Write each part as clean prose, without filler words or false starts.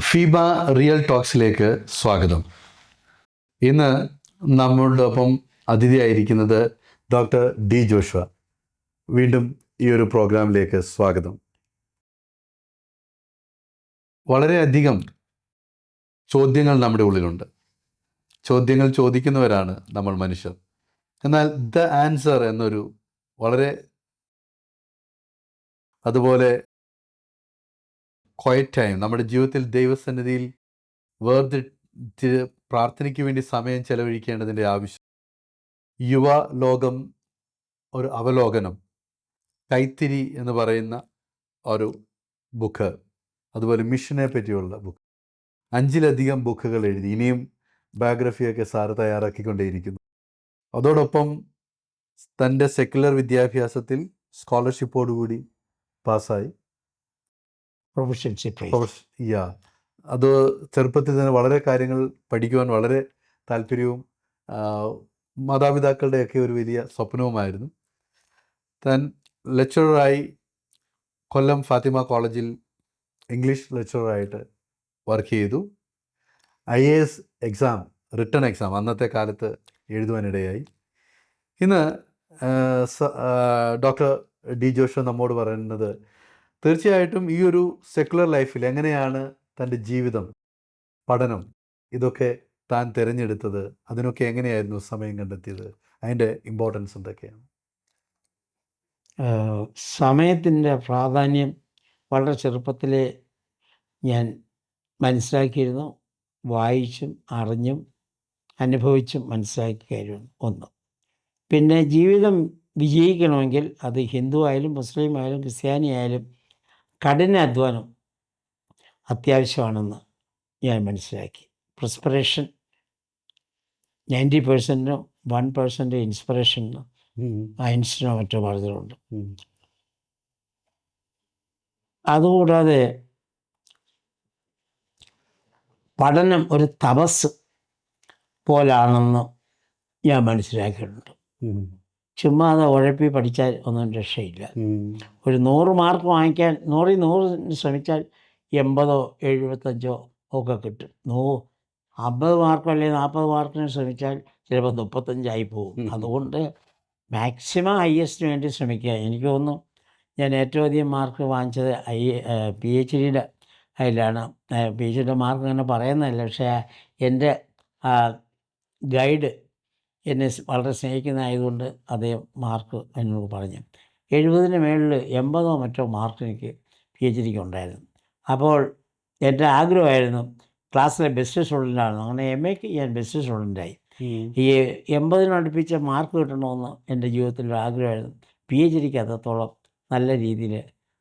Feba real ടോക്സിലേക്ക് സ്വാഗതം. ഇന്ന് നമ്മളോടൊപ്പം അതിഥിയായിരിക്കുന്നത് ഡോക്ടർ ഡി ജോഷുവ. വീണ്ടും ഈ ഒരു പ്രോഗ്രാമിലേക്ക് സ്വാഗതം. വളരെയധികം ചോദ്യങ്ങൾ നമ്മുടെ ഉള്ളിലുണ്ട്. ചോദ്യങ്ങൾ ചോദിക്കുന്നവരാണ് നമ്മൾ മനുഷ്യർ. എന്നാൽ ദ ആൻസർ എന്നൊരു വളരെ അതുപോലെ ക്വയറ്റ് ടൈം നമ്മുടെ ജീവിതത്തിൽ ദൈവസന്നിധിയിൽ വേർതിട്ട് പ്രാർത്ഥനയ്ക്ക് വേണ്ടി സമയം ചെലവഴിക്കേണ്ടതിൻ്റെ ആവശ്യം. യുവ ലോകം ഒരു അവലോകനം, കൈത്തിരി എന്ന് പറയുന്ന ഒരു ബുക്ക്, അതുപോലെ മിഷനെ പറ്റിയുള്ള ബുക്ക്, 5ലധികം ബുക്കുകൾ എഴുതി. ഇനിയും ബയോഗ്രഫിയൊക്കെ സാറ് തയ്യാറാക്കിക്കൊണ്ടേയിരിക്കുന്നു. അതോടൊപ്പം തൻ്റെ സെക്യുലർ വിദ്യാഭ്യാസത്തിൽ സ്കോളർഷിപ്പോടുകൂടി പാസ്സായി. അത് ചെറുപ്പത്തിൽ തന്നെ വളരെ കാര്യങ്ങൾ പഠിക്കുവാൻ വളരെ താല്പര്യവും മാതാപിതാക്കളുടെയൊക്കെ ഒരു വലിയ സ്വപ്നവുമായിരുന്നു. താൻ ലെക്ചററായി കൊല്ലം ഫാത്തിമ കോളേജിൽ ഇംഗ്ലീഷ് ലെക്ചററായിട്ട് വർക്ക് ചെയ്തു. IAS എക്സാം, റിട്ടൺ എക്സാം അന്നത്തെ കാലത്ത് എഴുതുവാനിടയായി. ഇന്ന് ഡോക്ടർ ഡി ജോഷുവ നമ്മോട് പറയുന്നത് തീർച്ചയായിട്ടും ഈ ഒരു സെക്കുലർ ലൈഫിൽ എങ്ങനെയാണ് തൻ്റെ ജീവിതം, പഠനം, ഇതൊക്കെ താൻ തിരഞ്ഞെടുത്തത്, അതിനൊക്കെ എങ്ങനെയായിരുന്നു സമയം കണ്ടെത്തിയത്, അതിൻ്റെ ഇമ്പോർട്ടൻസ് എന്തൊക്കെയാണ്? സമയത്തിൻ്റെ പ്രാധാന്യം വളരെ ചെറുപ്പത്തിലേ ഞാൻ മനസ്സിലാക്കിയിരുന്നു. വായിച്ചും അറിഞ്ഞും അനുഭവിച്ചും മനസ്സിലാക്കിയ കാര്യമാണ് ഒന്ന്. പിന്നെ ജീവിതം വിജയിക്കണമെങ്കിൽ അത് ഹിന്ദു ആയാലും മുസ്ലിം ആയാലും ക്രിസ്ത്യാനി ആയാലും കഠിന അധ്വാനം അത്യാവശ്യമാണെന്ന് ഞാൻ മനസ്സിലാക്കി. പ്രിസ്പിറേഷൻ 90%-നും 1% ഇൻസ്പിറേഷനും ഐൻസ്റ്റീനോ മറ്റോ പറഞ്ഞിട്ടുണ്ട്. അതുകൂടാതെ പഠനം ഒരു തപസ് പോലാണെന്ന് ഞാൻ മനസ്സിലാക്കിയിട്ടുണ്ട്. ചുമ്മാതെ ഉഴപ്പി പഠിച്ചാൽ ഒന്നും രക്ഷയില്ല. ഒരു 100 മാർക്ക് വാങ്ങിക്കാൻ 100 ശ്രമിച്ചാൽ 80 75 ഒക്കെ കിട്ടും. 50 മാർക്കോ അല്ലെങ്കിൽ 40 മാർക്കിന് ശ്രമിച്ചാൽ ചിലപ്പോൾ 35 പോകും. അതുകൊണ്ട് മാക്സിമം IASന് വേണ്ടി ശ്രമിക്കുക. എനിക്ക് തോന്നുന്നു ഞാൻ ഏറ്റവും അധികം മാർക്ക് വാങ്ങിച്ചത് PhDയുടെ അതിലാണ്. PhDയുടെ മാർക്ക് അങ്ങനെ പറയുന്നതല്ല, പക്ഷേ എൻ്റെ ഗൈഡ് എന്നെ വളരെ സ്നേഹിക്കുന്നതായതുകൊണ്ട് അദ്ദേഹം മാർക്ക് എന്നോട് പറഞ്ഞു. 70-ന് മേളിൽ 80 മറ്റോ മാർക്ക് എനിക്ക് PhDക്ക് ഉണ്ടായിരുന്നു. അപ്പോൾ എൻ്റെ ആഗ്രഹമായിരുന്നു ക്ലാസ്സിലെ ബെസ്റ്റ് സ്റ്റുഡൻ്റാണ്. അങ്ങനെ MAക്ക് ഞാൻ ബെസ്റ്റ് സ്റ്റുഡൻ്റായി. ഈ 80-ന് അടുപ്പിച്ച മാർക്ക് കിട്ടണമെന്ന് എൻ്റെ ജീവിതത്തിലൊരു ആഗ്രഹമായിരുന്നു. PhDക്ക് അത്രത്തോളം നല്ല രീതിയിൽ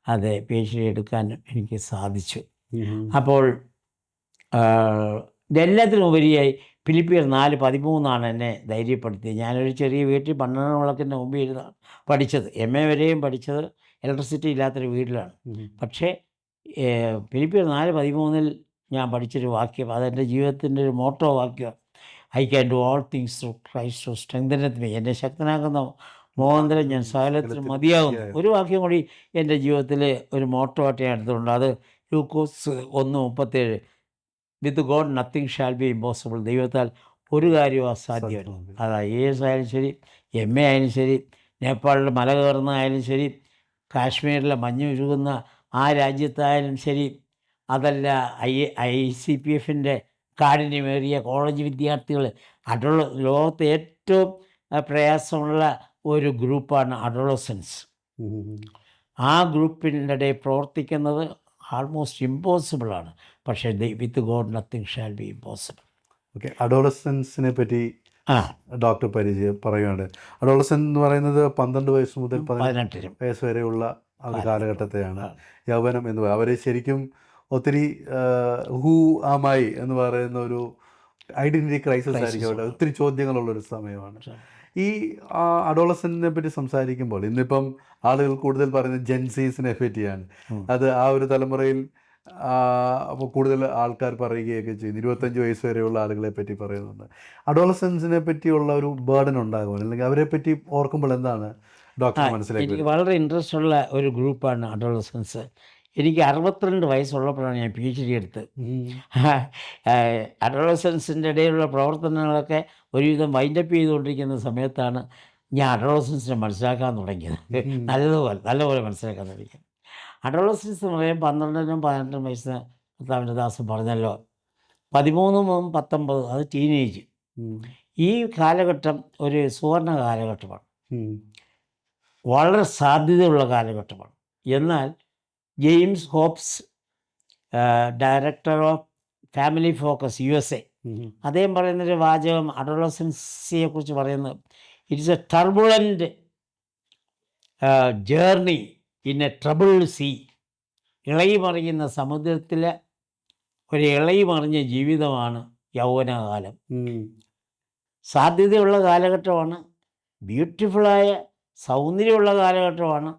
അത് PhD എടുക്കാൻ എനിക്ക് സാധിച്ചു. അപ്പോൾ ഇതെല്ലാത്തിനും ഉപരിയായി ഫിലിപ്പിയർ 4:13 എന്നെ ധൈര്യപ്പെടുത്തിയത്. ഞാനൊരു ചെറിയ വീട്ടിൽ 12 വിളക്കിൻ്റെ മുമ്പിൽ ഇരുന്നാണ് പഠിച്ചത്. MA വരെയും പഠിച്ചത് ഇലക്ട്രിസിറ്റി ഇല്ലാത്തൊരു വീട്ടിലാണ്. പക്ഷേ ഫിലിപ്പിയർ 4:13 ഞാൻ പഠിച്ചൊരു വാക്യം, അതെൻ്റെ ജീവിതത്തിൻ്റെ ഒരു മോട്ടോ വാക്യമാണ്. I can do all things through Christ who strengtheneth me. എന്നെ ശക്തനാക്കുന്ന മോഹന്തരം ഞാൻ സകലത്തിനും മതിയാകുന്നു. ഒരു വാക്യം കൂടി എൻ്റെ ജീവിതത്തിൽ ഒരു മോട്ടോ ആയിട്ട് ഞാൻ എടുത്തിട്ടുണ്ട്. അത് ലൂക്കോസ് 1:37, വിത്ത് God nothing shall be impossible. ദൈവത്താൽ ഒരു കാര്യവും അസാധ്യമല്ല. അത് IAS ആയാലും ശരി, MA ആയാലും ശരി, നേപ്പാളിൽ മല കയറുന്നതായാലും ശരി, കാശ്മീരിലെ മഞ്ഞ് ഉരുകുന്ന ആ രാജ്യത്തായാലും ശരി, അതല്ല ICPFൻ്റെ കാഠിന്യമേറിയ കോളേജ് വിദ്യാർത്ഥികൾ, ലോകത്തെ ഏറ്റവും പ്രയാസമുള്ള ഒരു ഗ്രൂപ്പാണ് അഡോളസൻസ്. ആ ഗ്രൂപ്പിൻ്റെ ഇടയിൽ പ്രവർത്തിക്കുന്നത് ആൾമോസ്റ്റ് ഇമ്പോസിബിളാണ്. പക്ഷേ with God nothing shall be impossible. Okay, അഡോളസൻസിനെ പറ്റി ഡോക്ടർ പറയുകയാണ്. അഡോളസൻസ് എന്ന് പറയുന്നത് 12 വയസ്സ് മുതൽ 18 വയസ്സ് വരെയുള്ള ഒരു കാലഘട്ടത്തെയാണ് യൗവനം എന്ന് പറയുന്നത്. അവർ ശരിക്കും ഒത്തിരി ഹൂ ആമായി എന്ന് പറയുന്ന ഒരു ഐഡൻറ്റിറ്റി ക്രൈസിസ് ആയിരിക്കും അവിടെ. ഒത്തിരി ചോദ്യങ്ങളുള്ളൊരു സമയമാണ്. ഈ അഡോളസൻസിനെ പറ്റി സംസാരിക്കുമ്പോൾ ഇന്നിപ്പം ആളുകൾ കൂടുതൽ പറയുന്നത് ജെൻസീസിനെ പറ്റിയാണ്. അത് ആ ഒരു തലമുറയിൽ അപ്പോൾ കൂടുതൽ ആൾക്കാർ പറയുകയൊക്കെ ചെയ്യുന്നു. 25 വയസ്സ് വരെയുള്ള ആളുകളെ പറ്റി പറയുന്നുണ്ട്. അഡോളസൻസിനെ പറ്റിയുള്ള ഒരു ബേർഡൻ ഉണ്ടാകുമോ, അല്ലെങ്കിൽ അവരെ പറ്റി ഓർക്കുമ്പോൾ എന്താണ് ഡോക്ടർ മനസ്സിലാക്കി? എനിക്ക് വളരെ ഇൻട്രസ്റ്റ് ഉള്ള ഒരു ഗ്രൂപ്പാണ് അഡോളസൻസ്. എനിക്ക് 62 വയസ്സുള്ളപ്പോഴാണ് ഞാൻ PhD എടുത്തത്. അഡോളസൻസിൻ്റെ ഇടയിലുള്ള പ്രവർത്തനങ്ങളൊക്കെ ഒരുവിധം വൈൻഡപ്പ് ചെയ്തുകൊണ്ടിരിക്കുന്ന സമയത്താണ് ഞാൻ അഡോളസൻസിനെ മനസ്സിലാക്കാൻ തുടങ്ങിയത്. നല്ലപോലെ മനസ്സിലാക്കാൻ തുടങ്ങിയത്. അഡോളസൻസ് എന്ന് പറയുമ്പോൾ 12നും 18 വയസ്സ് കർത്താവിൻ്റെ ദാസൻ പറഞ്ഞല്ലോ, 13 മുതൽ 19 അത് ടീനേജ്. ഈ കാലഘട്ടം ഒരു സുവർണ കാലഘട്ടമാണ്, വളരെ സാധ്യതയുള്ള കാലഘട്ടമാണ്. എന്നാൽ James Hobbs, director of Family Focus USA, അദ്ദേഹം പറയുന്നൊരു വാചകം അഡോളസൻസിയെ കുറിച്ച് പറയുന്നത്, it's a turbulent journey in a troubled sea. ഇളകി മറിയുന്ന സമുദ്രത്തിലെ ഒരു ഇളകി മറിഞ്ഞ ജീവിതമാണ് യൗവനകാലം. സാധ്യതയുള്ള കാലഘട്ടമാണ്, ബ്യൂട്ടിഫുള്ളായ സൗന്ദര്യമുള്ള കാലഘട്ടമാണ്,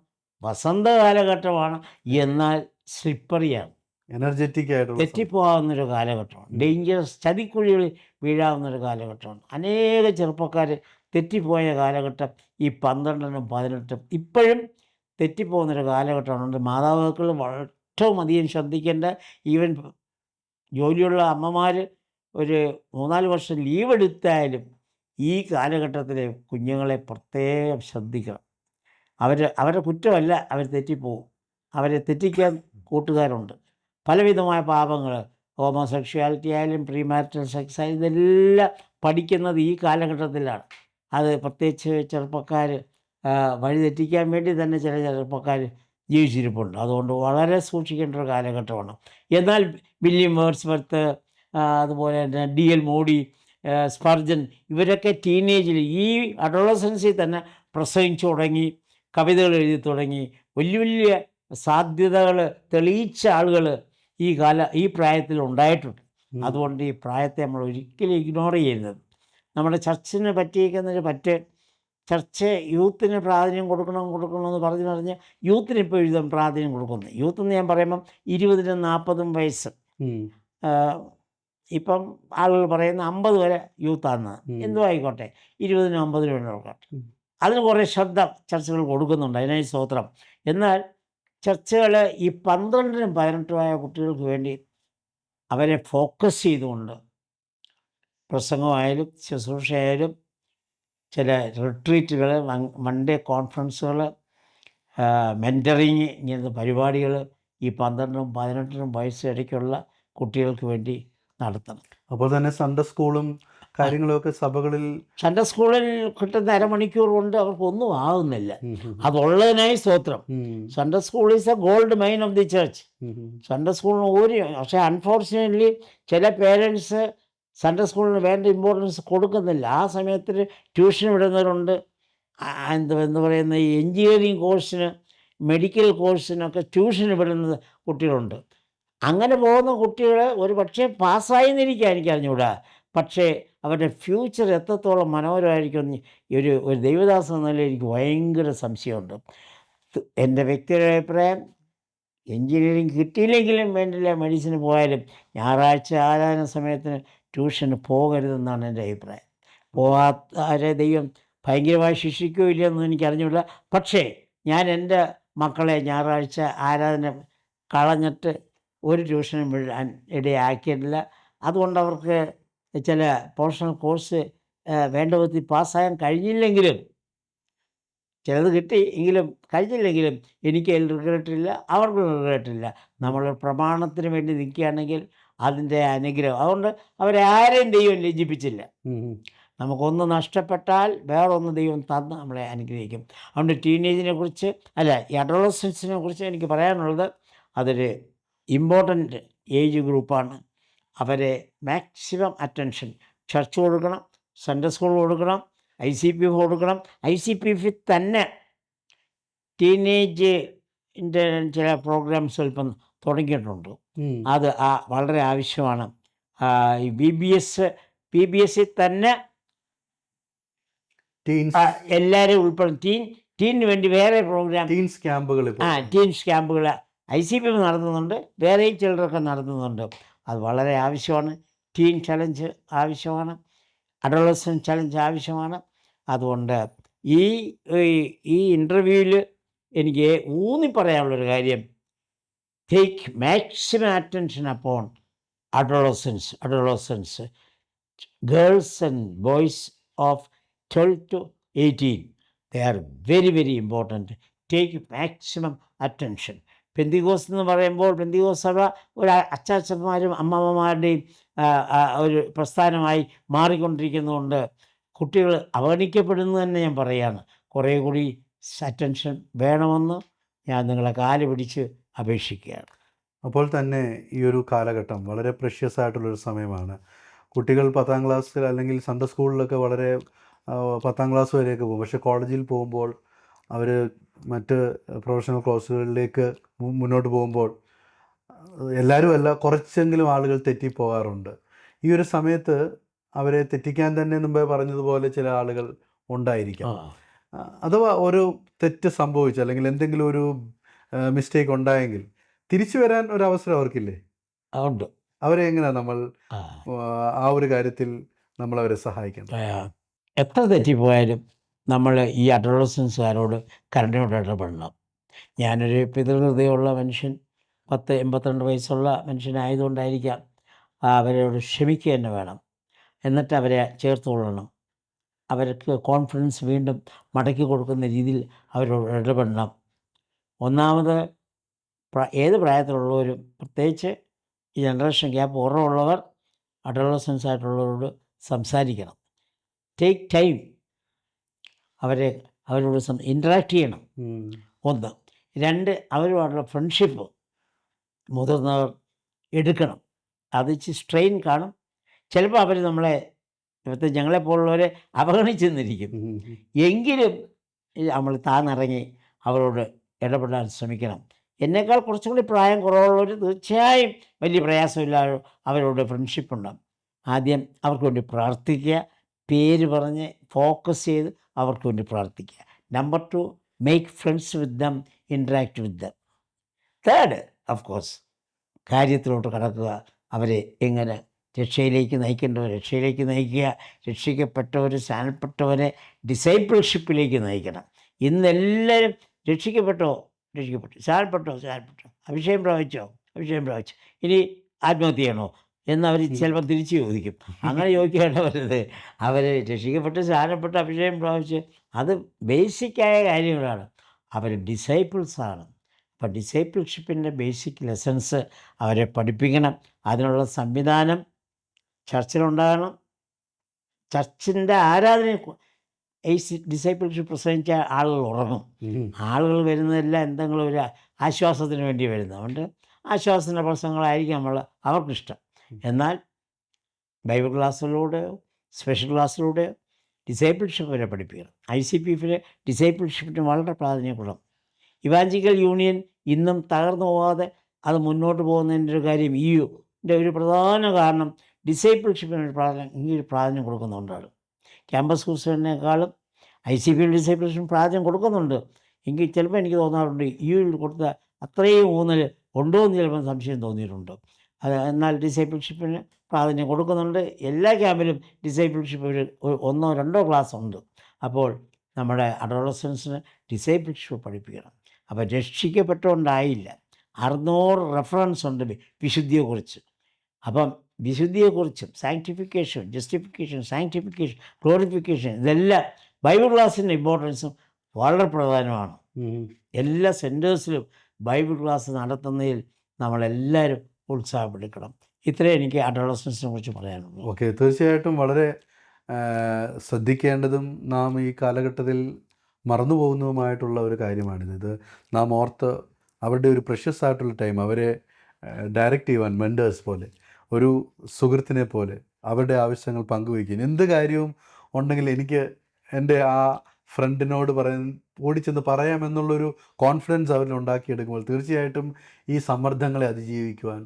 വസന്ത കാലഘട്ടമാണ്. എന്നാൽ സ്ലിപ്പറിയാണ്, എനർജറ്റിക് ആയിട്ടുള്ള തെറ്റിപ്പോകാവുന്നൊരു കാലഘട്ടമാണ്, ഡേഞ്ചറസ്, ചതിക്കുഴികളിൽ വീഴാവുന്നൊരു കാലഘട്ടമാണ്. അനേക ചെറുപ്പക്കാർ തെറ്റിപ്പോയ കാലഘട്ടം ഈ 12നും 18 ഇപ്പോഴും തെറ്റിപ്പോകുന്നൊരു കാലഘട്ടമാണ്. മാതാപിതാക്കൾ ഏറ്റവും അധികം ശ്രദ്ധിക്കേണ്ട, ഈവൻ ജോലിയുള്ള അമ്മമാർ ഒരു 3-4 വർഷം ലീവ് എടുത്താലും ഈ കാലഘട്ടത്തിലെ കുഞ്ഞുങ്ങളെ പ്രത്യേകം ശ്രദ്ധിക്കണം. അവരുടെ കുറ്റമല്ല, അവർ തെറ്റിപ്പോവും. അവരെ തെറ്റിക്കാൻ കൂട്ടുകാരുണ്ട്. പലവിധമായ പാപങ്ങൾ, ഹോമോസെക്ഷുവാലിറ്റി ആയാലും പ്രീമാരിറ്റൽ സെക്സ് ആയാലും, ഇതെല്ലാം പഠിക്കുന്നത് ഈ കാലഘട്ടത്തിലാണ്. അത് പ്രത്യേകിച്ച് ചെറുപ്പക്കാർ വഴിതെറ്റിക്കാൻ വേണ്ടി തന്നെ ചില ചെറുപ്പക്കാർ ജീവിച്ചിരിപ്പുണ്ട്. അതുകൊണ്ട് വളരെ സൂക്ഷിക്കേണ്ട ഒരു കാലഘട്ടമാണ്. എന്നാൽ വില്യം വേർഡ്സ്വർത്ത്, അതുപോലെ തന്നെ D.L. മോഡി, സ്പർജൻ, ഇവരൊക്കെ ടീനേജിൽ ഈ അഡോളസൻസിൽ തന്നെ പ്രസംഗിച്ചു തുടങ്ങി, കവിതകൾ എഴുതി തുടങ്ങി. വലിയ വലിയ സാധ്യതകൾ തെളിയിച്ച ആളുകൾ ഈ പ്രായത്തിൽ ഉണ്ടായിട്ടുണ്ട്. അതുകൊണ്ട് ഈ പ്രായത്തെ നമ്മൾ ഒരിക്കലും ഇഗ്നോർ ചെയ്യരുത്. നമ്മുടെ ചർച്ചിന് പറ്റിയിരിക്കുന്നൊരു ചർച്ച് യൂത്തിന് പ്രാധാന്യം കൊടുക്കണമെന്ന് പറഞ്ഞ് യൂത്തിന് ഇപ്പോൾ എഴുതാൻ പ്രാധാന്യം കൊടുക്കുന്നു. യൂത്ത് എന്ന് ഞാൻ പറയുമ്പം 20-നും 40-ഉം വയസ്സ്. ഇപ്പം ആളുകൾ പറയുന്ന 50 വരെ യൂത്താണെന്ന്. എന്തോ ആയിക്കോട്ടെ, 20-നും 50-നും ആയിക്കോട്ടെ, അതിന് കുറേ ശ്രദ്ധ ചർച്ചകൾ കൊടുക്കുന്നുണ്ട്, അതിനായി സ്തോത്രം. എന്നാൽ ചർച്ചകൾ ഈ 12-നും 18-ഉമായ കുട്ടികൾക്ക് വേണ്ടി അവരെ ഫോക്കസ് ചെയ്തുകൊണ്ട് പ്രസംഗമായാലും ശുശ്രൂഷയായാലും ചില റിട്രീറ്റുകൾ, മൺഡേ കോൺഫറൻസുകൾ, മെൻറ്ററിങ്, ഇങ്ങനത്തെ പരിപാടികൾ ഈ 12-നും 18-നും വയസ്സിടയ്ക്കുള്ള കുട്ടികൾക്ക് വേണ്ടി നടത്തണം. അപ്പോൾ തന്നെ സൺഡേ സ്കൂളും കാര്യങ്ങളൊക്കെ സഭകളിൽ, സൺഡേ സ്കൂളിൽ കിട്ടുന്ന അരമണിക്കൂർ കൊണ്ട് അവർക്കൊന്നും ആകുന്നില്ല. അതുള്ളതിനായി സ്തോത്രം. Sunday school is A gold mine of the church. Sunday സ്കൂളിന് പക്ഷേ അൺഫോർച്ചുനേറ്റ്ലി ചില പേരൻസ് സൺഡേ സ്കൂളിന് വേണ്ട ഇമ്പോർട്ടൻസ് കൊടുക്കുന്നില്ല. ആ സമയത്തിൽ ട്യൂഷൻ വിടുന്നവരുണ്ട്. എന്താ പറയുന്ന ഈ എൻജിനീയറിങ് കോഴ്സിന്, മെഡിക്കൽ കോഴ്സിനൊക്കെ ട്യൂഷൻ വിടുന്ന കുട്ടികളുണ്ട്. അങ്ങനെ പോകുന്ന കുട്ടികൾ ഒരു പക്ഷേ പാസ്സായെന്നിരിക്കുക, എനിക്ക് അറിഞ്ഞുകൂടാ. പക്ഷേ അവരുടെ ഫ്യൂച്ചർ എത്രത്തോളം മനോഹരമായിരിക്കുമെന്ന് ഒരു ദൈവദാസൻ എന്ന നിലയിൽ എനിക്ക് ഭയങ്കര സംശയമുണ്ട്. എൻ്റെ വ്യക്തിയുടെ അഭിപ്രായം, എൻജിനീയറിങ് കിട്ടിയില്ലെങ്കിലും വേണ്ടില്ല, മെഡിസിന് പോയാലും ഞായറാഴ്ച ആരാധന സമയത്തിന് ട്യൂഷന് പോകരുതെന്നാണ് എൻ്റെ അഭിപ്രായം. പോകാത്തവരെ ദൈവം ഭയങ്കരമായി ശിക്ഷിക്കുകയോ ഇല്ലയെന്ന് എനിക്ക് അറിഞ്ഞില്ല. പക്ഷേ ഞാൻ എൻ്റെ മക്കളെ ഞായറാഴ്ച ആരാധന കളഞ്ഞിട്ട് ഒരു ട്യൂഷനും വിടാൻ ഇടയാക്കിയിട്ടില്ല. അതുകൊണ്ട് അവർക്ക് ചില പ്രൊഫഷണൽ കോഴ്സ് വേണ്ട വിധത്തിൽ പാസ്സാകാൻ കഴിഞ്ഞില്ലെങ്കിലും, ചിലത് കിട്ടി എങ്കിലും കഴിഞ്ഞില്ലെങ്കിലും എനിക്ക് അതിൽ റിഗ്രറ്റില്ല, അവർക്ക് റിഗ്രറ്റില്ല. നമ്മൾ പ്രമാണത്തിന് വേണ്ടി നിൽക്കുകയാണെങ്കിൽ അതിൻ്റെ അനുഗ്രഹം. അതുകൊണ്ട് അവരെ ആരെയും ദൈവം ലജ്ജിപ്പിച്ചില്ല. നമുക്കൊന്ന് നഷ്ടപ്പെട്ടാൽ വേറൊന്ന് ദൈവം തന്ന് നമ്മളെ അനുഗ്രഹിക്കും. അതുകൊണ്ട് ടീനേജിനെ കുറിച്ച് ഈ അഡോളസൻസിനെ കുറിച്ച് എനിക്ക് പറയാനുള്ളത്, അതൊരു ഇമ്പോർട്ടൻ്റ് ഏജ് ഗ്രൂപ്പാണ്. അവരെ മാക്സിമം അറ്റൻഷൻ ചർച്ച് കൊടുക്കണം, സൺഡേ സ്കൂൾ കൊടുക്കണം, ICPF കൊടുക്കണം. ICPF തന്നെ ടീനേജിൻ്റെ ചില പ്രോഗ്രാംസ് ഇപ്പം തുടങ്ങിയിട്ടുണ്ട്. അത് വളരെ ആവശ്യമാണ്. ഈ PBS തന്നെ എല്ലാവരെയും ഉൾപ്പെടും. ടീനിന് വേണ്ടി വേറെ പ്രോഗ്രാം, ടീൻസ് ക്യാമ്പുകൾ ICPF നടത്തുന്നുണ്ട്, വേറെയും ചിലരൊക്കെ നടത്തുന്നുണ്ട്. അത് വളരെ ആവശ്യമാണ്. ടീൻ ചലഞ്ച് ആവശ്യമാണ്, അഡോളസൻ ചലഞ്ച് ആവശ്യമാണ്. അതുകൊണ്ട് ഈ ഇൻ്റർവ്യൂവിൽ എനിക്ക് ഊന്നി പറയാനുള്ളൊരു കാര്യം, take maximum attention upon adolescents, girls and boys of 12 to 18. They are very, very important. Take maximum attention. പെന്തിക്കോസ് എന്ന് പറയുമ്പോൾ പെന്തിക്കോസ് സഭ ഒരു അച്ചാച്ചന്മാരും അമ്മമ്മമാരുടെയും ഒരു പ്രസ്ഥാനമായി മാറിക്കൊണ്ടിരിക്കുന്നതുകൊണ്ട് കുട്ടികൾ അവഗണിക്കപ്പെടുന്നു തന്നെ ഞാൻ പറയുകയാണ്. കുറേ കൂടി അറ്റൻഷൻ വേണമെന്ന് ഞാൻ നിങ്ങളെ കാല് പിടിച്ച് അപേക്ഷിക്കുകയാണ്. അപ്പോൾ തന്നെ ഈ ഒരു കാലഘട്ടം വളരെ പ്രഷ്യസ് ആയിട്ടുള്ളൊരു സമയമാണ്. കുട്ടികൾ 10ാം ക്ലാസ്സിൽ അല്ലെങ്കിൽ സൺഡേ സ്കൂളിലൊക്കെ വളരെ 10ാം ക്ലാസ് വരെയൊക്കെ പോകും. പക്ഷേ കോളേജിൽ പോകുമ്പോൾ അവർ മറ്റ് പ്രൊഫഷണൽ കോഴ്സുകളിലേക്ക് മുന്നോട്ട് പോകുമ്പോൾ എല്ലാവരും അല്ല, കുറച്ചെങ്കിലും ആളുകൾ തെറ്റിപ്പോകാറുണ്ട്. ഈ ഒരു സമയത്ത് അവരെ തെറ്റിക്കാൻ തന്നെ മുമ്പേ പറഞ്ഞതുപോലെ ചില ആളുകൾ ഉണ്ടായിരിക്കാം. അഥവാ ഒരു തെറ്റ് സംഭവിച്ചു അല്ലെങ്കിൽ എന്തെങ്കിലും ഒരു മിസ്റ്റേക്ക് ഉണ്ടായെങ്കിൽ തിരിച്ചു വരാൻ ഒരു അവസരം അവർക്കില്ലേ? ഉണ്ട്. അവരെ എങ്ങനെയാണ് നമ്മൾ ആ ഒരു കാര്യത്തിൽ നമ്മൾ അവരെ സഹായിക്കണം? എത്ര തെറ്റിപ്പോയാലും നമ്മൾ ഈ അഡോളസൻസുകാരോട് കരുണയോട് ഇടപെടണം. ഞാനൊരു പിതൃഹൃദയമുള്ള മനുഷ്യൻ, 82 വയസ്സുള്ള മനുഷ്യനായതുകൊണ്ടായിരിക്കാം അവരോട് ക്ഷമിക്കുക തന്നെ വേണം. എന്നിട്ട് അവരെ ചേർത്ത് കൊള്ളണം. അവർക്ക് കോൺഫിഡൻസ് വീണ്ടും മടക്കി കൊടുക്കുന്ന രീതിയിൽ അവരോട് ഇടപെടണം. ഒന്നാമത് ഏത് പ്രായത്തിലുള്ളവരും, പ്രത്യേകിച്ച് ഈ ജനറേഷൻ ഗ്യാപ്പ് കുറവുള്ളവർ അഡോളസൻസ് ആയിട്ടുള്ളവരോട് സംസാരിക്കണം. ടേക്ക് ടൈം അവരോട് ഇൻറ്ററാക്ട് ചെയ്യണം. 1. 2, അവരുമായിട്ടുള്ള ഫ്രണ്ട്ഷിപ്പ് മുതിർന്നവർ എടുക്കണം. അത് സ്ട്രെയിൻ കാണും. ചിലപ്പോൾ അവർ നമ്മളെ ഇപ്പോഴത്തെ ഞങ്ങളെപ്പോലുള്ളവരെ അവഗണിച്ചെന്നിരിക്കും. എങ്കിലും നമ്മൾ താന്നിറങ്ങി അവരോട് ഇടപെടാൻ ശ്രമിക്കണം. എന്നേക്കാൾ കുറച്ചും കൂടി പ്രായം കുറവുള്ളവർ തീർച്ചയായും വലിയ പ്രയാസമില്ലാതെ അവരോട് ഫ്രണ്ട്ഷിപ്പ് ഉണ്ടാകും. ആദ്യം അവർക്ക് വേണ്ടി പ്രാർത്ഥിക്കുക, പേര് പറഞ്ഞ് ഫോക്കസ് ചെയ്ത് അവർക്ക് വേണ്ടി പ്രാർത്ഥിക്കുക. Number 2, make friends with them, interact with them. 3, of course കാര്യത്തിലോട്ട് കടക്കുക. അവരെ എങ്ങനെ രക്ഷയിലേക്ക് നയിക്കേണ്ടവർ രക്ഷയിലേക്ക് നയിക്കുക, രക്ഷിക്കപ്പെട്ടവർ സ്നാനപ്പെട്ടവരെ ഡിസൈപ്പിൾഷിപ്പിലേക്ക് നയിക്കണം. ഇന്നെല്ലാവരും രക്ഷിക്കപ്പെട്ടു, സ്നാനപ്പെട്ടോ, അഭിഷേകം പ്രാപിച്ചു, ഇനി ആത്മഹത്യ ചെയ്യണോ എന്നവർ ചിലപ്പോൾ തിരിച്ച് ചോദിക്കും. അങ്ങനെ ചോദിക്കേണ്ടവരത് അവർ രക്ഷിക്കപ്പെട്ട് സ്നാനപ്പെട്ട് അഭിഷേകം പ്രാപിച്ച് അത് ബേസിക്കായ കാര്യങ്ങളാണ്. അവർ ഡിസൈപ്പിൾസാണ്. അപ്പോൾ ഡിസൈപ്പിൾഷിപ്പിൻ്റെ ബേസിക് ലെസൺസ് അവരെ പഠിപ്പിക്കണം. അതിനുള്ള സംവിധാനം ചർച്ചിലുണ്ടാകണം. ചർച്ചിൻ്റെ ആരാധന ഈ ഡിസൈപ്പിൾഷിപ്പ് പ്രസംഗിച്ച ആളുകൾ ഉറങ്ങും. ആളുകൾ വരുന്നതെല്ലാം എന്തെങ്കിലും ഒരു ആശ്വാസത്തിന് വേണ്ടി വരുന്നതുകൊണ്ട് ആശ്വാസത്തിൻ്റെ പ്രസംഗങ്ങളായിരിക്കും അവർക്കിഷ്ടം. എന്നാൽ ബൈബിൾ ക്ലാസ്സിലൂടെയോ സ്പെഷ്യൽ ക്ലാസ്സിലൂടെയോ ഡിസൈപ്പിൾഷിപ്പ് വരെ പഠിപ്പിക്കണം. ICPF ഡിസൈപ്പിൾഷിപ്പിന് വളരെ പ്രാധാന്യം കൊടുക്കണം. ഇവാഞ്ചിക്കൽ യൂണിയൻ ഇന്നും തകർന്നു പോകാതെ അത് മുന്നോട്ട് പോകുന്നതിൻ്റെ ഒരു കാര്യം EUൻ്റെ ഒരു പ്രധാന കാരണം ഡിസൈപ്പിൾഷിപ്പിന് ഒരു പ്രാധാന്യം കൊടുക്കുന്നുണ്ടാണ്. ക്യാമ്പസ് ക്രിസ്ത്യനേക്കാളും ICPF ഡിസൈപ്പിൾഷിപ്പിന് പ്രാധാന്യം കൊടുക്കുന്നുണ്ട്. എങ്കിൽ ചിലപ്പോൾ എനിക്ക് തോന്നാറുണ്ട് EUയിൽ കൊടുത്ത അത്രയും ഊന്നൽ ഉണ്ടോ എന്ന് ചിലപ്പോൾ സംശയം തോന്നിയിട്ടുണ്ട്. എന്നാൽ ഡിസൈപ്പിൾഷിപ്പിന് പ്രാധാന്യം കൊടുക്കുന്നുണ്ട്. എല്ലാ ക്യാമ്പിലും ഡിസൈപ്പിൾഷിപ്പ് ഒരു 1ഓ 2ഓ ക്ലാസ് ഉണ്ട്. അപ്പോൾ നമ്മുടെ അഡോളസൻസിന് ഡിസൈപ്പിൾഷിപ്പ് പഠിപ്പിക്കണം. അപ്പോൾ രക്ഷിക്കപ്പെട്ടുകൊണ്ടായില്ല. 600 റെഫറൻസ് ഉണ്ട് വിശുദ്ധിയെക്കുറിച്ച്. അപ്പം വിശുദ്ധിയെക്കുറിച്ചും സാങ്ക്ടിഫിക്കേഷൻ, ജസ്റ്റിഫിക്കേഷൻ, സാങ്ക്ടിഫിക്കേഷൻ, ഗ്ലോറിഫിക്കേഷൻ, ഇതെല്ലാം ബൈബിൾ ക്ലാസ്സിൻ്റെ ഇമ്പോർട്ടൻസും വളരെ പ്രധാനമാണ്. എല്ലാ സെൻറ്റേഴ്സിലും ബൈബിൾ ക്ലാസ് നടത്തുന്നതിൽ നമ്മളെല്ലാവരും ഉത്സാഹപ്പെടുക്കണം. ഇത്രയും എനിക്ക് അഡോളസൻസിനെ കുറിച്ച് പറയാനുള്ളൂ. ഓക്കെ, തീർച്ചയായിട്ടും വളരെ ശ്രദ്ധിക്കേണ്ടതും നാം ഈ കാലഘട്ടത്തിൽ മറന്നു പോകുന്നതുമായിട്ടുള്ള ഒരു കാര്യമാണിത്. ഇത് നാം ഓർത്ത് അവരുടെ ഒരു പ്രഷ്യസ് ആയിട്ടുള്ള ടൈം അവരെ ഡയറക്റ്റ് ചെയ്യുവാൻ മെൻറ്റേഴ്സ് പോലെ, ഒരു സുഹൃത്തിനെ പോലെ അവരുടെ ആവശ്യങ്ങൾ പങ്കുവയ്ക്കുക. എന്ത് കാര്യവും ഉണ്ടെങ്കിൽ എനിക്ക് എൻ്റെ ആ ഫ്രണ്ടിനോട് ഓടിച്ചെന്ന് പറയാമെന്നുള്ളൊരു കോൺഫിഡൻസ് അവരിൽ ഉണ്ടാക്കിയെടുക്കുമ്പോൾ തീർച്ചയായിട്ടും ഈ സമ്മർദ്ദങ്ങളെ അതിജീവിക്കുവാൻ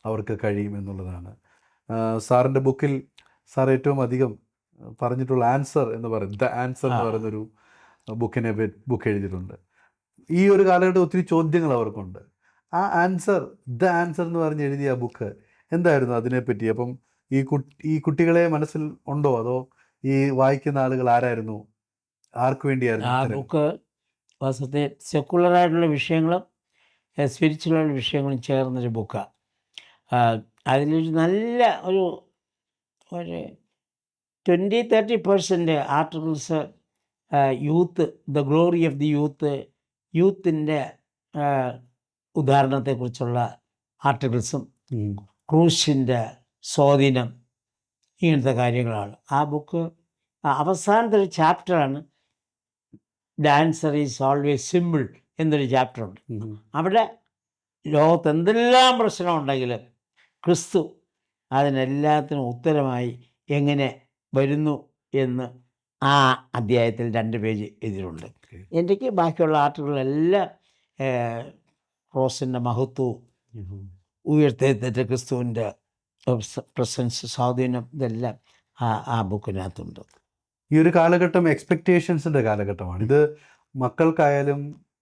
അവർക്ക് കഴിയുമെന്നുള്ളതാണ്. സാറിൻ്റെ ബുക്കിൽ സാർ ഏറ്റവും അധികം പറഞ്ഞിട്ടുള്ള ആൻസർ എന്ന് പറയുന്നത് ദ ആൻസർ എന്ന് പറയുന്നൊരു ബുക്ക് എഴുതിയിട്ടുണ്ട്. ഈ ഒരു കാലഘട്ടം ഒത്തിരി ചോദ്യങ്ങൾ അവർക്കുണ്ട്. ആ ആൻസർ ദ ആൻസർ എന്ന് പറഞ്ഞ് എഴുതിയ ബുക്ക് എന്തായിരുന്നു അതിനെപ്പറ്റി? അപ്പം ഈ കുട്ടികളെ മനസ്സിൽ ഉണ്ടോ, അതോ ഈ വായിക്കുന്ന ആളുകൾ ആരായിരുന്നു, ആർക്ക് വേണ്ടിയായിരുന്നു? ആ ബുക്ക് വാസ്തവത്തിൽ സെക്കുലറായിട്ടുള്ള വിഷയങ്ങളും സ്പിരിച്വൽ വിഷയങ്ങളും ചേർന്നൊരു ബുക്കാണ്. അതിലൊരു നല്ല ഒരു 20-30% articles youth, the glory of the യൂത്തിൻ്റെ ഉദാഹരണത്തെക്കുറിച്ചുള്ള ആർട്ടിക്കിൾസും ക്രൂശിൻ്റെ സ്വാധീനം, ഇങ്ങനത്തെ കാര്യങ്ങളാണ്. ആ ബുക്ക് അവസാനത്തെ ഒരു ചാപ്റ്ററാണ് the answer is always simple എന്നൊരു ചാപ്റ്ററുണ്ട്. അവിടെ ലോകത്ത് എന്തെല്ലാം പ്രശ്നമുണ്ടെങ്കിലും ക്രിസ്തു അതിനെല്ലാത്തിനും ഉത്തരമായി എങ്ങനെ വരുന്നു എന്ന് ആ അധ്യായത്തിൽ 2 പേജ് എഴുതിയിട്ടുണ്ട്. എനിക്ക് ബാക്കിയുള്ള ആർട്ടിക്കിളെല്ലാം ക്രോസിൻ്റെ മഹത്വവും ഉയർത്തെഴുന്നേറ്റ ക്രിസ്തുവിൻ്റെ പ്രസൻസ്, സ്വാധീനം, ഇതെല്ലാം ആ ബുക്കിനകത്തുണ്ട്. ഈ ഒരു കാലഘട്ടം എക്സ്പെക്റ്റേഷൻസിൻ്റെ കാലഘട്ടമാണ്. ഇത് മക്കൾക്കായാലും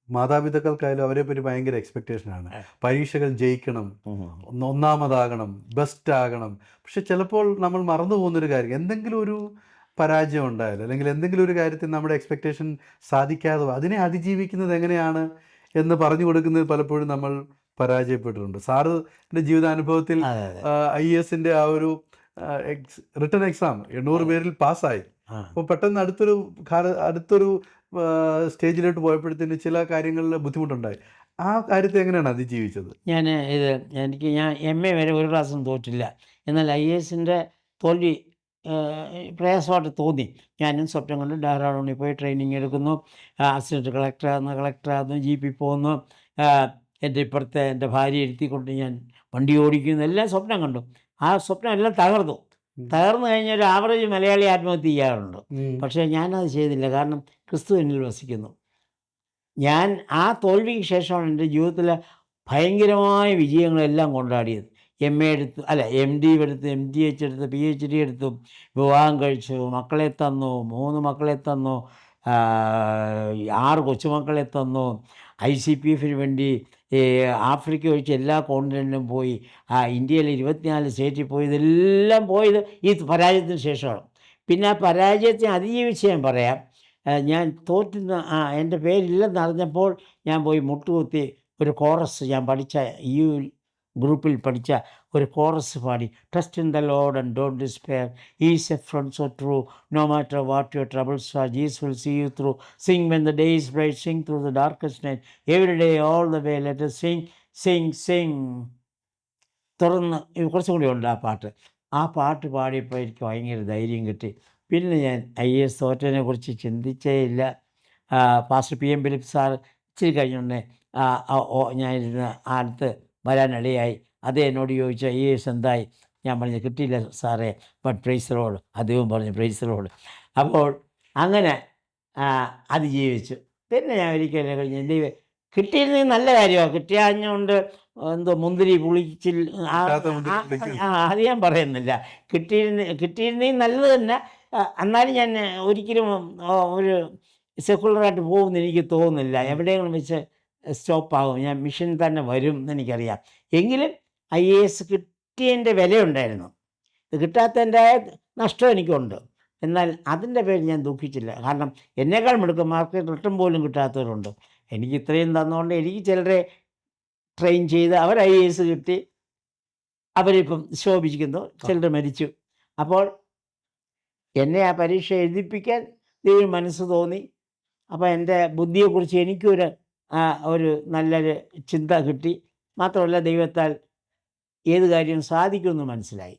മാതാപിതാക്കൾക്കായാലും അവരെ പറ്റി ഭയങ്കര എക്സ്പെക്റ്റേഷനാണ്. പരീക്ഷകൾ ജയിക്കണം, ഒന്നാമതാകണം, ബെസ്റ്റ് ആകണം. പക്ഷെ ചിലപ്പോൾ നമ്മൾ മറന്നു പോകുന്നൊരു കാര്യം, എന്തെങ്കിലും ഒരു പരാജയം ഉണ്ടായാലും അല്ലെങ്കിൽ എന്തെങ്കിലും ഒരു കാര്യത്തിൽ നമ്മുടെ എക്സ്പെക്റ്റേഷൻ സാധിക്കാതെ അതിനെ അതിജീവിക്കുന്നത് എങ്ങനെയാണ് എന്ന് പറഞ്ഞു കൊടുക്കുന്നത് പലപ്പോഴും നമ്മൾ പരാജയപ്പെട്ടിട്ടുണ്ട്. സാറിൻ്റെ ജീവിതാനുഭവത്തിൽ IASന്റെ ആ ഒരു റിട്ടൺ എക്സാം 800 പേരിൽ പാസ്സായി. അപ്പോൾ പെട്ടെന്ന് അടുത്തൊരു സ്റ്റേജിലോട്ട് പോയപ്പോഴത്തേന് ചില കാര്യങ്ങളിൽ ബുദ്ധിമുട്ടുണ്ടായി. ആ കാര്യത്തെ എങ്ങനെയാണ് അതിജീവിച്ചത്? ഞാൻ MA വരെ ഒരു ക്ലാസ്സും തോറ്റില്ല. എന്നാൽ IASന്റെ തോൽവി പ്രയാസമായിട്ട് തോന്നി. ഞാനും സ്വപ്നം കൊണ്ട് ഡെഹ്റാഡൂണിൽ പോയി ട്രെയിനിങ് എടുക്കുന്നു, അസിസ്റ്റൻറ്റ് കളക്ടറാകുന്നു, GP പോകുന്നു, എൻ്റെ ഇപ്പുറത്തെ എൻ്റെ ഭാര്യ ഇരുത്തിക്കൊണ്ട് ഞാൻ വണ്ടി ഓടിക്കുന്നു, എല്ലാം സ്വപ്നം കണ്ടു. ആ സ്വപ്നം എല്ലാം തകർന്നു കഴിഞ്ഞാൽ ഒരു ആവറേജ് മലയാളി ആത്മഹത്യ ചെയ്യാറുണ്ട്. പക്ഷേ ഞാനത് ചെയ്തില്ല. കാരണം ക്രിസ്തു എന്നിൽ വസിക്കുന്നു. ഞാൻ ആ തോൽവിക്ക് ശേഷമാണ് എൻ്റെ ജീവിതത്തിലെ ഭയങ്കരമായ വിജയങ്ങളെല്ലാം കൊണ്ടാടിയത്. MA എടുത്തു, MD എടുത്തു, MGH എടുത്തു, PhD എടുത്തു, വിവാഹം കഴിച്ചു, മക്കളെ തന്നു, 3 മക്കളെ തന്നു, 6 കൊച്ചുമക്കളെ തന്നു, ICPFന് വേണ്ടി ആഫ്രിക്ക ഒഴിച്ച് എല്ലാ കോണ്ടിനെൻറ്റിലും പോയി, ഇന്ത്യയിൽ 24 സ്റ്റേറ്റിൽ പോയി. ഇതെല്ലാം പോയത് ഈ പരാജയത്തിന് ശേഷമാണ്. പിന്നെ ആ പരാജയത്തെ അതിജീവിച്ച് ഞാൻ പറയാം. ഞാൻ തോറ്റുന്ന എൻ്റെ പേരില്ലെന്നറിഞ്ഞപ്പോൾ ഞാൻ പോയി മുട്ടുകുത്തി ഒരു കോറസ്, ഞാൻ പഠിച്ച ഈ ഗ്രൂപ്പിൽ പഠിച്ച ഒരു കോറസ് പാടി. Trust in the Lord and don't despair, is a friend so true, no matter what your troubles are, Jesus will see you through, sing when the day is bright, sing through the darkest night, every day all the way let us sing. തുടർന്ന് കുറച്ചും കൂടി ഉണ്ട് ആ പാട്ട്. ആ പാട്ട് പാടിയപ്പോൾ എനിക്ക് ഭയങ്കര ധൈര്യം കിട്ടി. പിന്നെ ഞാൻ IAS തോറ്റതിനെക്കുറിച്ച് ചിന്തിച്ചേ ഇല്ല. പാസ്റ്റർ PM ഫിലിപ്പ് സാർ ഇച്ചിരി കഴിഞ്ഞുടനെ ഞാനിരുന്ന അടുത്ത് വരാനിടയായി. അത് എന്നോട് ചോദിച്ചു, IAS എന്തായി? ഞാൻ പറഞ്ഞു, കിട്ടിയില്ല സാറേ, ബട്ട് പ്രൈസ് ദി ലോർഡ്. അദ്ദേഹവും പറഞ്ഞു പ്രൈസ് ദി ലോർഡ്. അപ്പോൾ അങ്ങനെ അതിജീവിച്ചു. പിന്നെ ഞാൻ ഒരിക്കലും കഴിഞ്ഞ് ദൈവം കിട്ടിയിരുന്നെങ്കിൽ നല്ല കാര്യമാണ്. കിട്ടിയാഞ്ഞുകൊണ്ട് എന്തോ മുന്തിരി പുളിച്ചിൽ അത് ഞാൻ പറയുന്നില്ല. കിട്ടിയിരുന്നെങ്കിൽ നല്ലത് തന്നെ. എന്നാലും ഞാൻ ഒരിക്കലും ഒരു സെക്കുലറായിട്ട് പോകുമെന്ന് എനിക്ക് തോന്നുന്നില്ല. എവിടെയെങ്കിലും വെച്ച് സ്റ്റോപ്പാകും. ഞാൻ മിഷൻ തന്നെ വരും എന്നെനിക്കറിയാം. എങ്കിലും IAS കിട്ടിയതിൻ്റെ വിലയുണ്ടായിരുന്നു. ഇത് കിട്ടാത്തതിൻ്റെ നഷ്ടം എനിക്കുണ്ട്. എന്നാൽ അതിൻ്റെ പേരിൽ ഞാൻ ദുഃഖിച്ചില്ല. കാരണം എന്നേക്കാൾ മിടുക്കന്മാർക്ക് റിട്ടൺ പോലും കിട്ടാത്തവരുണ്ട്. എനിക്ക് ഇത്രയും തന്നുകൊണ്ട് എനിക്ക് ചിലരെ ട്രെയിൻ ചെയ്ത് അവർ IAS കിട്ടി, അവരിപ്പം ശോഭിക്കുന്നു, ചിലർ മരിച്ചു. അപ്പോൾ എന്നെ ആ പരീക്ഷ എഴുതിപ്പിക്കാൻ ദൈവം മനസ്സ് തോന്നി. അപ്പോൾ എൻ്റെ ബുദ്ധിയെക്കുറിച്ച് എനിക്കൊരു നല്ലൊരു ചിന്ത കിട്ടി. മാത്രമല്ല ദൈവത്താൽ ഏത് കാര്യവും സാധിക്കുമെന്ന് മനസ്സിലായി.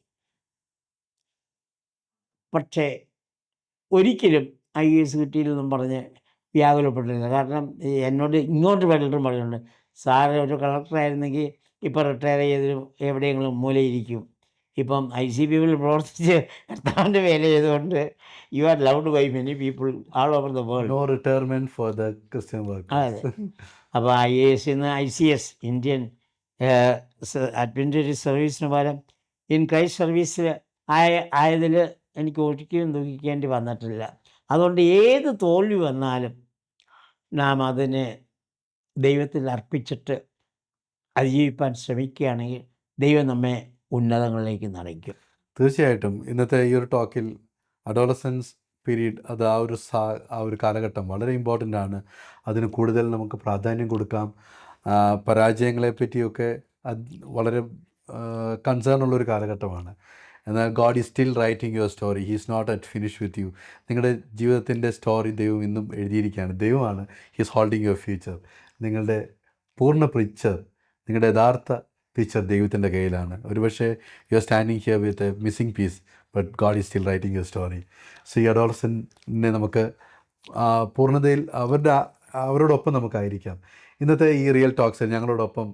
പക്ഷേ ഒരിക്കലും IAS കിട്ടിയില്ലെന്നും പറഞ്ഞ് വ്യാകുലപ്പെട്ടില്ല. കാരണം എന്നോട് ഇങ്ങോട്ട് പലരും പറയുന്നുണ്ട്, സാറ് ഒരു കളക്ടറായിരുന്നെങ്കിൽ ഇപ്പോൾ റിട്ടയർ ചെയ്ത് എവിടെയെങ്കിലും മൂലയിരിക്കും. ഇപ്പം ICPയിൽ പ്രവർത്തിച്ച് കർത്താവിൻ്റെ വേല ചെയ്തുകൊണ്ട് you are loved by many people all over the world. No retirement for the Christian work. അതെ. അപ്പോൾ IAS ICS ഇന്ത്യൻ അഡ്വഞ്ചറി സർവീസിന് പകരം ഇൻ ക്രൈസ്റ്റ് സർവീസിൽ ആയതിൽ എനിക്ക് ഒരിക്കലും ദുഃഖിക്കേണ്ടി വന്നിട്ടില്ല. അതുകൊണ്ട് ഏത് തോൽവി വന്നാലും നാം അതിനെ ദൈവത്തിൽ അർപ്പിച്ചിട്ട് അതിജീവിപ്പാൻ ശ്രമിക്കുകയാണെങ്കിൽ ദൈവം നമ്മെ ഉന്നതങ്ങളിലേക്ക് നയിക്കും. തീർച്ചയായിട്ടും ഇന്നത്തെ ഈ ഒരു ടോക്കിൽ അഡോളസൻസ് പീരീഡ്, അത് ആ ഒരു കാലഘട്ടം വളരെ ഇമ്പോർട്ടൻ്റ് ആണ്. അതിന് കൂടുതൽ നമുക്ക് പ്രാധാന്യം കൊടുക്കാം. പരാജയങ്ങളെ പറ്റിയൊക്കെ വളരെ കൺസേൺ ഉള്ളൊരു കാലഘട്ടമാണ്. എന്നാൽ God is still writing your story, he is not at finish with you. നിങ്ങളുടെ ജീവിതത്തിൻ്റെ സ്റ്റോറി ദൈവം ഇന്നും എഴുതിയിരിക്കുകയാണ്. ദൈവമാണ് ഹീസ് ഹോൾഡിങ് യുവർ ഫ്യൂച്ചർ. നിങ്ങളുടെ പൂർണ്ണ പിക്ചർ, നിങ്ങളുടെ യഥാർത്ഥ പിക്ചർ ദൈവത്തിൻ്റെ കയ്യിലാണ്. ഒരുപക്ഷെ you are standing here with a missing piece, but God is still writing your story. So ഈ അഡോളസൻറ്റിനെ നമുക്ക് പൂർണ്ണതയിൽ അവരോടൊപ്പം നമുക്കായിരിക്കാം. ഇന്നത്തെ ഈ റിയൽ ടോക്സിൽ ഞങ്ങളോടൊപ്പം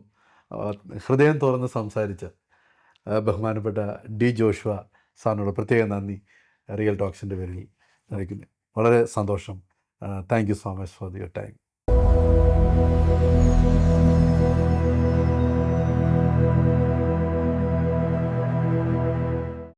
ഹൃദയം തുറന്ന് സംസാരിച്ച ബഹുമാനപ്പെട്ട ഡി ജോഷുവ സാറിനോട് പ്രത്യേകം നന്ദി റിയൽ ടോക്സിൻ്റെ പേരിൽ അറിയിക്കുന്നു. വളരെ സന്തോഷം. Thank you so much for your time.